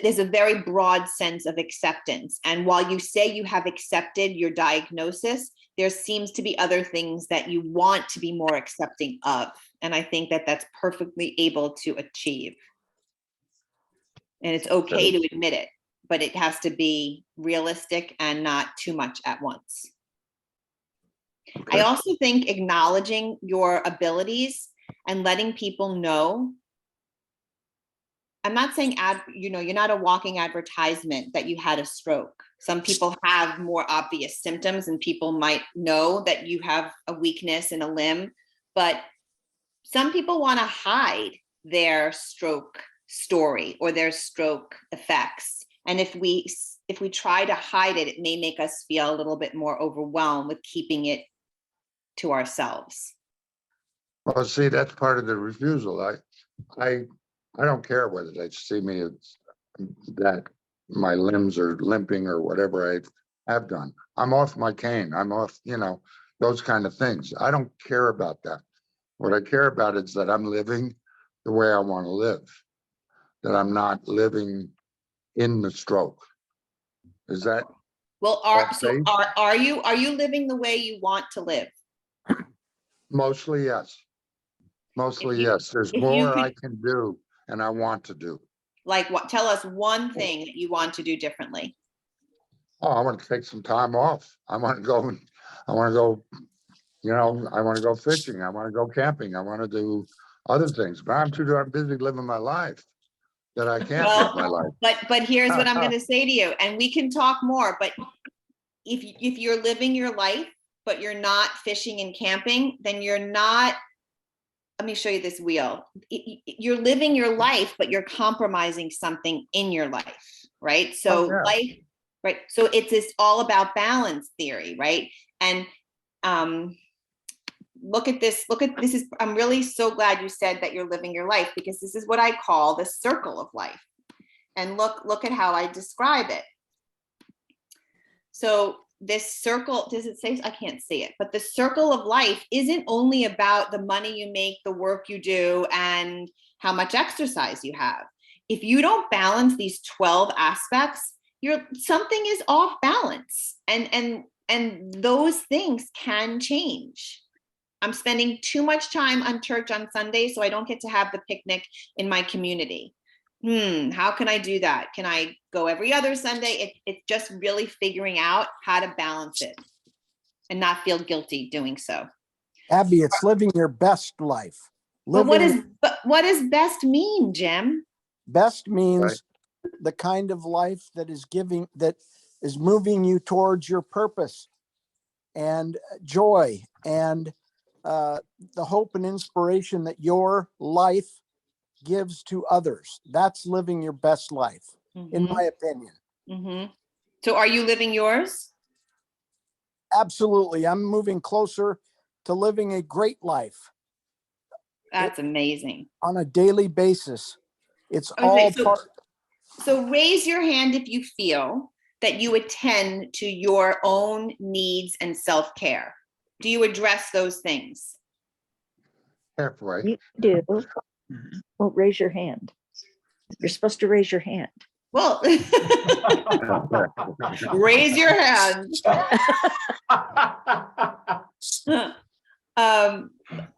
there's a very broad sense of acceptance. And while you say you have accepted your diagnosis, there seems to be other things that you want to be more accepting of. And I think that that's perfectly able to achieve. And it's okay to admit it, but it has to be realistic and not too much at once. Okay. I also think acknowledging your abilities and letting people know. I'm not saying you're not a walking advertisement that you had a stroke. Some people have more obvious symptoms and people might know that you have a weakness in a limb, but some people want to hide their stroke story or their stroke effects. And if we try to hide it, it may make us feel a little bit more overwhelmed with keeping it to ourselves. Well, see, that's part of the refusal. I don't care whether they see me as that my limbs are limping or whatever I have done. I'm off my cane. I'm off, those kind of things. I don't care about that. What I care about is that I'm living the way I want to live, that I'm not living in the stroke. Is that? Well, are you living the way you want to live? Mostly, yes. Mostly, yes. There's more I can do and I want to do. Like what? Tell us one thing that you want to do differently. Oh, I want to take some time off. I want to go, I want to go fishing. I want to go camping. I want to do other things, but I'm too darn busy living my life that I can't live my life. But here's what I'm going to say to you, and we can talk more, but if you're living your life, but you're not fishing and camping, then you're not, let me show you this wheel. You're living your life, but you're compromising something in your life, right? So life, right? So it's all about balance theory, right? And look at this. I'm really so glad you said that you're living your life, because this is what I call the circle of life. And look at how I describe it. So this circle, does it say, I can't see it, but the circle of life isn't only about the money you make, the work you do, and how much exercise you have. If you don't balance these 12 aspects, something is off balance, and those things can change. I'm spending too much time on church on Sunday, so I don't get to have the picnic in my community. How can I do that? Can I go every other Sunday? It's just really figuring out how to balance it and not feel guilty doing so. Abby, it's living your best life. But what does best mean, Jim? Best means the kind of life that is moving you towards your purpose and joy and the hope and inspiration that your life gives to others. That's living your best life, in my opinion. So are you living yours? Absolutely. I'm moving closer to living a great life. That's amazing. On a daily basis. It's all part. So raise your hand if you feel that you attend to your own needs and self-care. Do you address those things? Halfway. You do. Well, raise your hand. You're supposed to raise your hand. Well, raise your hand.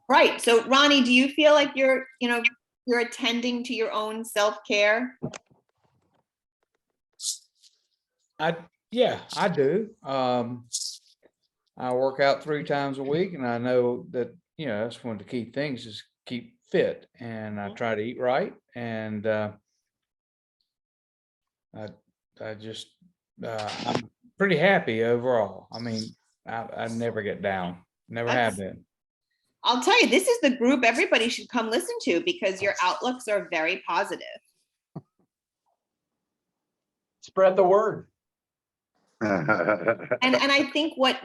Right. So Ronnie, do you feel like you're attending to your own self-care? Yeah, I do. I work out 3 times a week, and I know that, that's one of the key things is keep fit, and I try to eat right, and I'm pretty happy overall. I mean, I never get down, never have been. I'll tell you, this is the group everybody should come listen to, because your outlooks are very positive. Spread the word. And I think what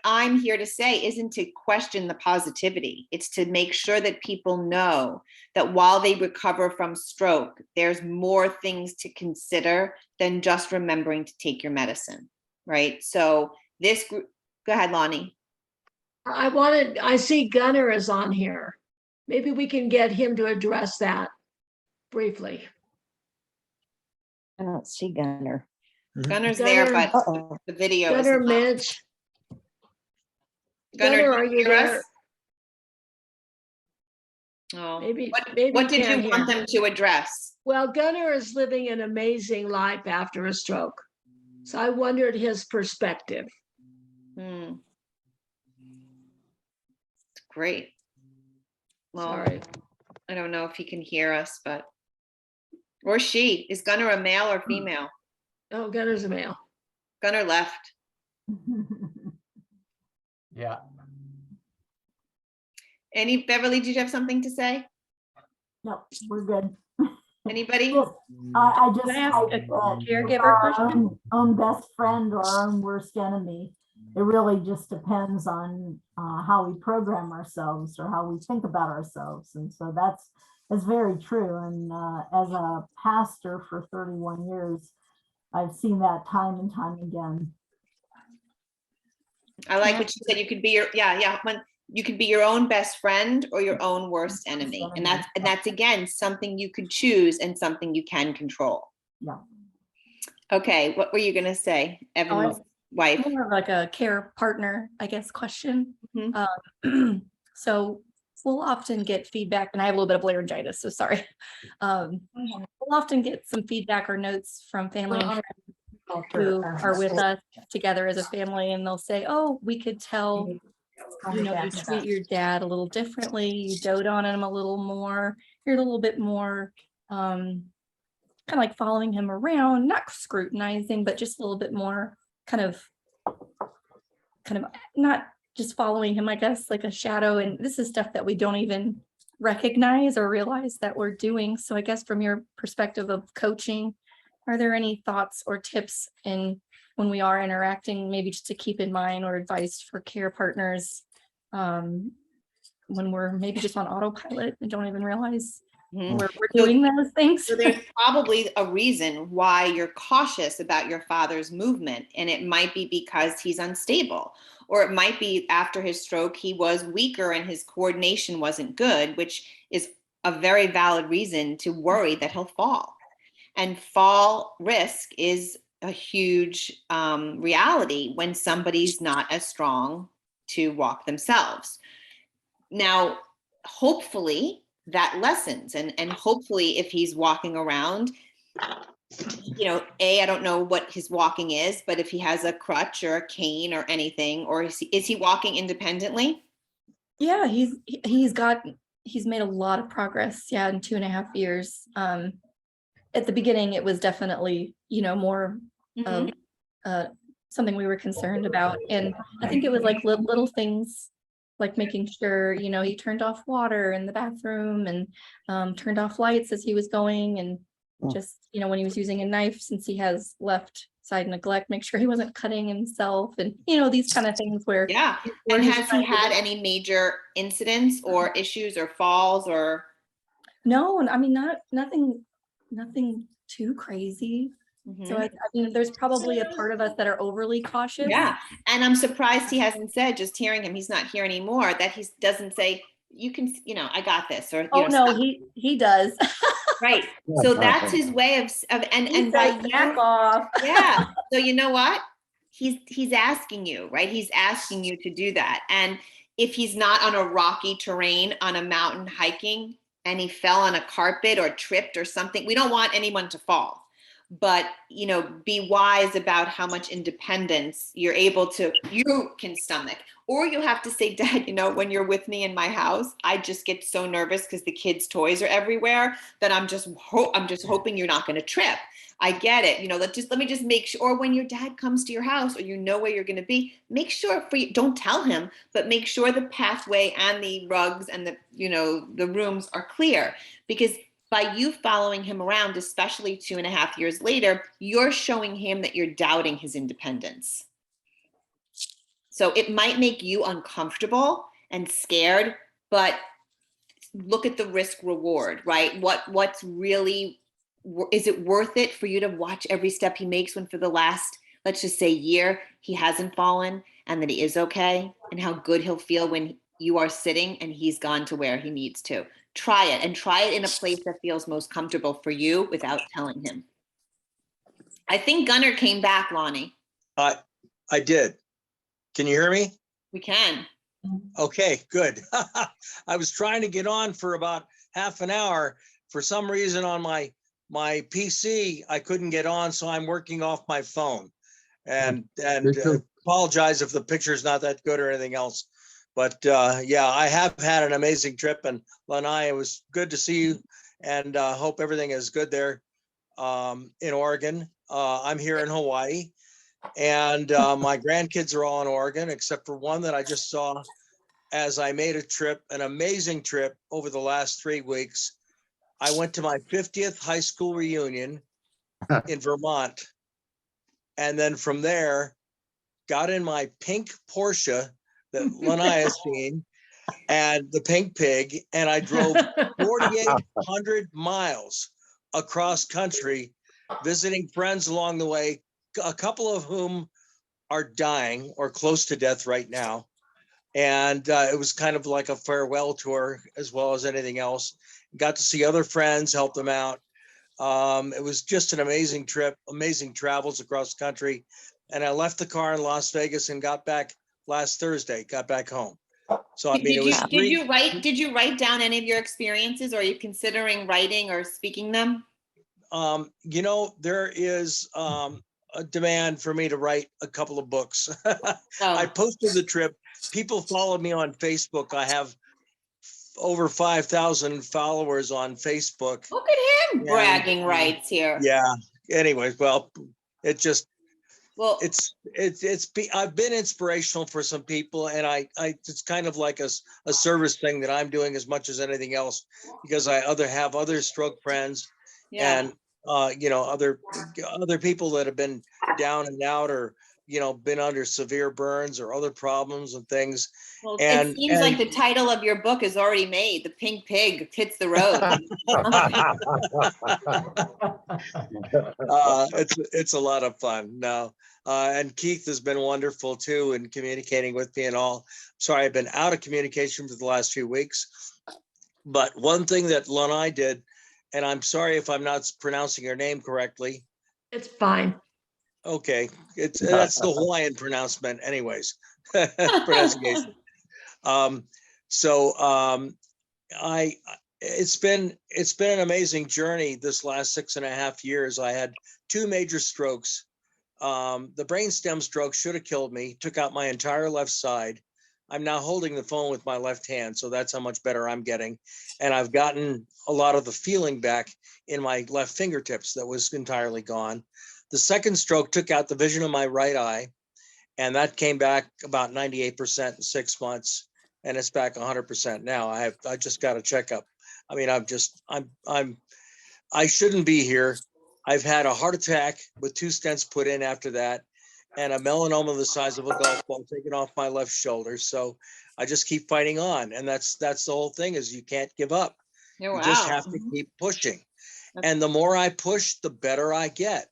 I'm here to say isn't to question the positivity. It's to make sure that people know that while they recover from stroke, there's more things to consider than just remembering to take your medicine, right? So this group, go ahead, Lonnie. I see Gunnar is on here. Maybe we can get him to address that briefly. I don't see Gunnar. Gunner's there, but the video is Gunnar, not. Mitch. Gunnar, are you there? Oh, maybe what did you want them to address? Well, Gunnar is living an amazing life after a stroke. So I wondered his perspective. Great. Well, Sorry. I don't know if he can hear us, but, or she. Is Gunnar a male or female? Oh, Gunner's a male. Gunnar left. Yeah. Beverly, did you have something to say? No, we're good. Anybody? I just Can I ask hope a that caregiver our question? own best friend or our own worst enemy. It really just depends on how we program ourselves or how we think about ourselves. And so that's very true. And as a pastor for 31 years, I've seen that time and time again. I like what you said. You could be when you could be your own best friend or your own worst enemy. And that's again, something you could choose and something you can control. Yeah. Okay. What were you going to say? Evan's wife. More of like a care partner, I guess, question. So we'll often get feedback, and I have a little bit of laryngitis, so sorry. We'll often get some feedback or notes from family and friends who are with us together as a family, and they'll say, oh, we could tell, you know, you treat your dad a little differently, you dote on him a little more, you're a little bit more kind of like following him around, not scrutinizing, but just a little bit more kind of not just following him, I guess, like a shadow. And this is stuff that we don't even recognize or realize that we're doing. So I guess from your perspective of coaching, are there any thoughts or tips in when we are interacting, maybe just to keep in mind, or advice for care partners when we're maybe just on autopilot and don't even realize we're doing those things? So there's probably a reason why you're cautious about your father's movement, and it might be because he's unstable, or it might be after his stroke he was weaker and his coordination wasn't good, which is a very valid reason to worry that he'll fall. And fall risk is a huge reality when somebody's not as strong to walk themselves. Now, hopefully that lessens, and hopefully if he's walking around, you know, I don't know what his walking is, but if he has a crutch or a cane or anything, or is he walking independently? Yeah, he's made a lot of progress. Yeah, in 2.5 years. At the beginning, it was definitely, you know, more of something we were concerned about. And I think it was like little things, like making sure, you know, he turned off water in the bathroom and turned off lights as he was going. And just, you know, when he was using a knife, since he has left side neglect, make sure he wasn't cutting himself, and, you know, these kind of things where. Yeah. And has he had any major incidents or issues or falls or? No, I mean, nothing too crazy. So I mean, there's probably a part of us that are overly cautious. Yeah. And I'm surprised he hasn't said, just hearing him, he's not here anymore, that he doesn't say, you can, you know, I got this, or, oh no, he does. Right. So that's his way of and by back off. Yeah. So you know what? He's asking you, right? He's asking you to do that. And if he's not on a rocky terrain on a mountain hiking and he fell on a carpet or tripped or something, we don't want anyone to fall. But, you know, be wise about how much independence you can stomach. Or you have to say, Dad, you know, when you're with me in my house, I just get so nervous because the kids' toys are everywhere that I'm just hoping you're not going to trip. I get it. You know, let me just make sure. Or when your dad comes to your house, or you know where you're going to be, make sure don't tell him, but make sure the pathway and the rugs and the, you know, the rooms are clear. Because by you following him around, especially 2.5 years later, you're showing him that you're doubting his independence. So it might make you uncomfortable and scared, but look at the risk reward, right? What's really, is it worth it for you to watch every step he makes when for the last, let's just say, year, he hasn't fallen and that he is okay, and how good he'll feel when you are sitting and he's gone to where he needs to. Try it, and try it in a place that feels most comfortable for you without telling him. I think Gunnar came back, Lonnie. I did. Can you hear me? We can. Okay, good. I was trying to get on for about half an hour. For some reason on my PC, I couldn't get on, so I'm working off my phone. And apologize if the picture's not that good or anything else. But yeah, I have had an amazing trip, and Lanai, it was good to see you, and hope everything is good there in Oregon. I'm here in Hawaii, and my grandkids are all in Oregon, except for one that I just saw as I made a trip, an amazing trip over the last 3 weeks. I went to my 50th high school reunion in Vermont. And then from there, got in my pink Porsche that Lanai has seen and the pink pig. And I drove 4,800 miles across country, visiting friends along the way, a couple of whom are dying or close to death right now. And it was kind of like a farewell tour as well as anything else. Got to see other friends, help them out. It was just an amazing trip, amazing travels across the country. And I left the car in Las Vegas and got back last Thursday, got back home. So I mean, did you write down any of your experiences, or are you considering writing or speaking them? You know, there is a demand for me to write a couple of books. I posted the trip. People follow me on Facebook. I have over 5,000 followers on Facebook. Look at him bragging rights here. Yeah. Anyways, well, it just, well, I've been inspirational for some people, and it's kind of like a service thing that I'm doing as much as anything else, because I have other stroke friends, and you know, other people that have been down and out, or you know, been under severe burns or other problems and things. Well, it seems like the title of your book is already made. The Pink Pig Hits the Road. It's a lot of fun. No, and Keith has been wonderful too in communicating with me and all. Sorry, I've been out of communication for the last few weeks. But one thing that Lanai did, and I'm sorry if I'm not pronouncing your name correctly. It's fine. Okay, that's the Hawaiian pronouncement, anyways. Pronunciation. It's been an amazing journey this last 6.5 years. I had 2 major strokes. The brainstem stroke should have killed me, took out my entire left side. I'm now holding the phone with my left hand, so that's how much better I'm getting. And I've gotten a lot of the feeling back in my left fingertips that was entirely gone. The second stroke took out the vision of my right eye, and that came back about 98% in 6 months, and it's back 100% now. I just got a checkup. I mean, I shouldn't be here. I've had a heart attack with 2 stents put in after that, and a melanoma the size of a golf ball taken off my left shoulder. So I just keep fighting on, and that's the whole thing, is you can't give up. Oh, you just have to keep pushing. And the more I push, the better I get.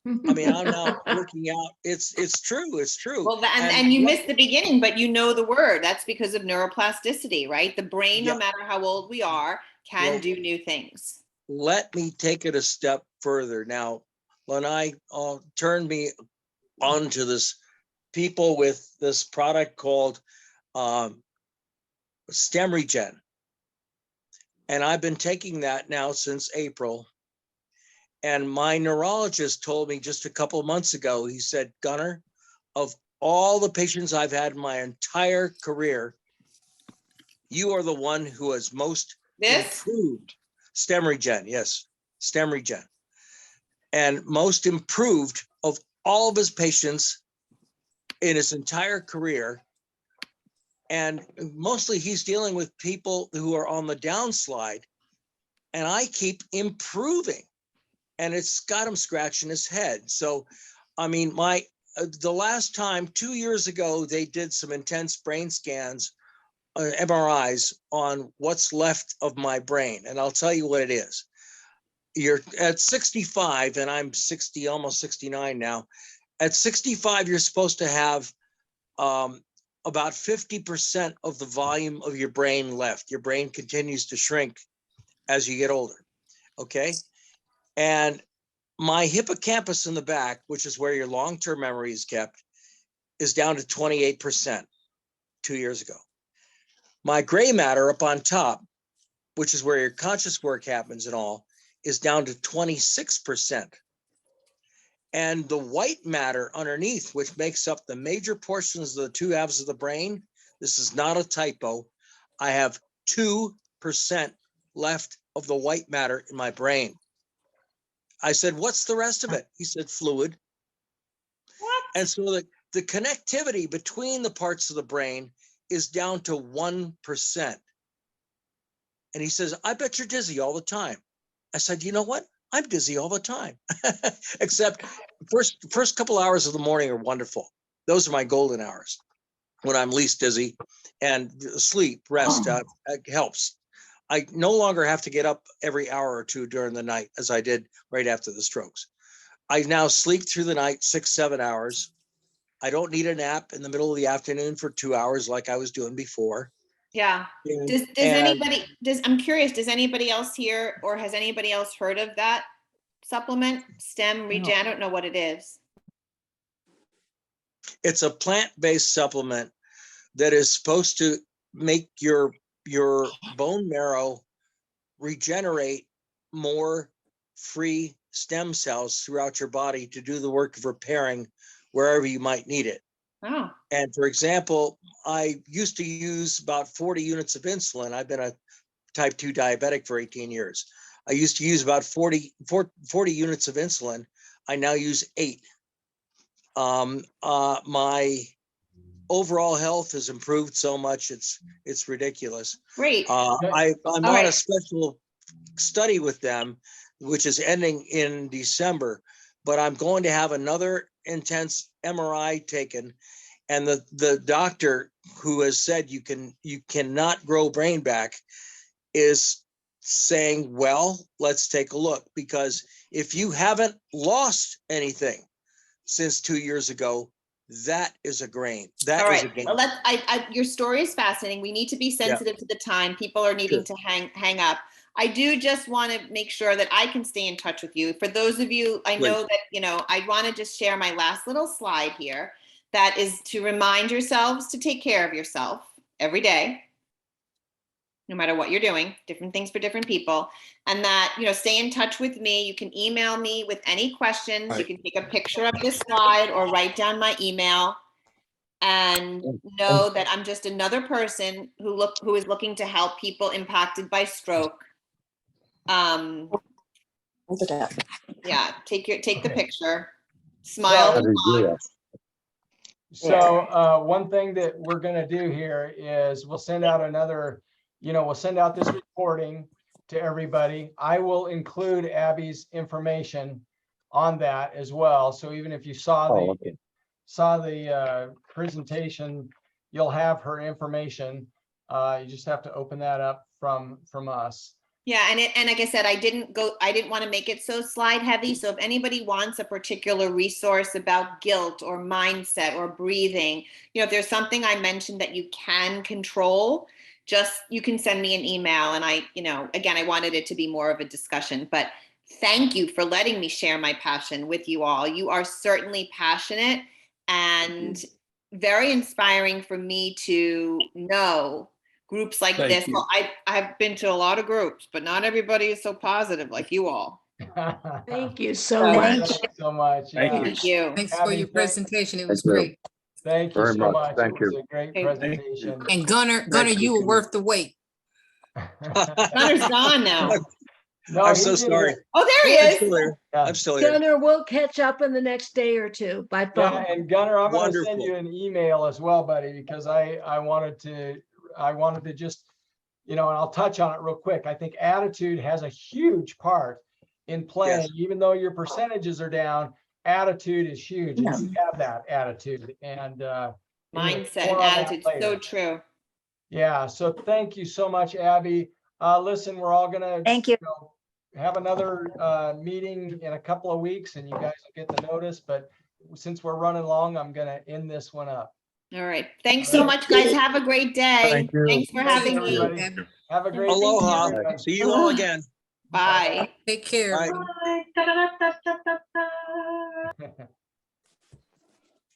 I mean, I'm now working out. It's true. It's true. Well, and you missed the beginning, but you know the word. That's because of neuroplasticity, right? The brain, no matter how old we are, can do new things. Let me take it a step further. Now, Lanai turned me onto this, people with this product called StemRegen. And I've been taking that now since April. And my neurologist told me just a couple of months ago, he said, Gunnar, of all the patients I've had in my entire career, you are the one who has most improved. StemRegen, yes, StemRegen. And most improved of all of his patients in his entire career. And mostly he's dealing with people who are on the downslide. And I keep improving. And it's got him scratching his head. So, I mean, the last time 2 years ago, they did some intense brain scans, MRIs on what's left of my brain. And I'll tell you what it is. You're at 65 and I'm 60, almost 69 now. At 65, you're supposed to have about 50% of the volume of your brain left. Your brain continues to shrink as you get older. Okay. And my hippocampus in the back, which is where your long-term memory is kept, is down to 28% 2 years ago. My gray matter up on top, which is where your conscious work happens and all, is down to 26%. And the white matter underneath, which makes up the major portions of the 2 halves of the brain, This is not a typo. I have 2% left of the white matter in my brain. I said, what's the rest of it? He said, fluid. What? And so the connectivity between the parts of the brain is down to 1%. And he says, I bet you're dizzy all the time. I said, you know what? I'm dizzy all the time. Except first couple hours of the morning are wonderful. Those are my golden hours when I'm least dizzy, and sleep, rest helps. I no longer have to get up every hour or two during the night as I did right after the strokes. I now sleep through the night 6-7 hours. I don't need a nap in the middle of the afternoon for 2 hours like I was doing before. Yeah. Does anybody, I'm curious, does anybody else here, or has anybody else heard of that supplement? STEM Regen, I don't know what it is. It's a plant-based supplement that is supposed to make your bone marrow regenerate more free stem cells throughout your body to do the work of repairing wherever you might need it. Oh. And for example, I used to use about 40 units of insulin. I've been a type 2 diabetic for 18 years. I used to use about 40 units of insulin. I now use 8. My overall health has improved so much, it's ridiculous. Great. I'm on a special study with them, which is ending in December, but I'm going to have another intense MRI taken. And the doctor who has said you cannot grow brain back is saying, well, let's take a look, because if you haven't lost anything since 2 years ago, that is a gain. All right. Well, your story is fascinating. We need to be sensitive to the time. People are needing to hang up. I do just want to make sure that I can stay in touch with you. For those of you, I know that, I want to just share my last little slide here. That is to remind yourselves to take care of yourself every day, no matter what you're doing, different things for different people. And that, stay in touch with me. You can email me with any questions. Right. You can take a picture of this slide or write down my email, and know that I'm just another person who is looking to help people impacted by stroke. Yeah, take the picture, smile. So one thing that we're going to do here is we'll send out we'll send out this recording to everybody. I will include Abby's information on that as well. So even if you saw the presentation, you'll have her information. You just have to open that up from us. Yeah, and like I said, I didn't want to make it so slide heavy. So if anybody wants a particular resource about guilt or mindset or breathing, if there's something I mentioned that you can control, you can send me an email. And again, I wanted it to be more of a discussion, but thank you for letting me share my passion with you all. You are certainly passionate and very inspiring for me to know groups like this. Well, I've been to a lot of groups, but not everybody is so positive like you all. Thank you so much. Thank you so much. Thank you. Thanks for your presentation. It was great. Thank you so much. It was a great presentation. And Gunnar, you were worth the wait. Gunner's gone now. No, I'm so sorry. Oh, there he is. I'm still here. Gunnar, we'll catch up in the next day or two by phone. Yeah, and Gunnar, I'm going to send you an email as well, buddy, because I wanted to just, and I'll touch on it real quick. I think attitude has a huge part in playing. Yes. Even though your percentages are down, attitude is huge. And you have that attitude and mindset and attitude. So true. Yeah. So thank you so much, Abby. Listen, we're all gonna have another meeting in a couple of weeks, and you guys will get the notice. But since we're running long, I'm gonna end this one up. All right. Thanks so much, guys. Have a great day. Thanks for having me. Have a great Aloha. See you all again. Bye. Take care. Bye.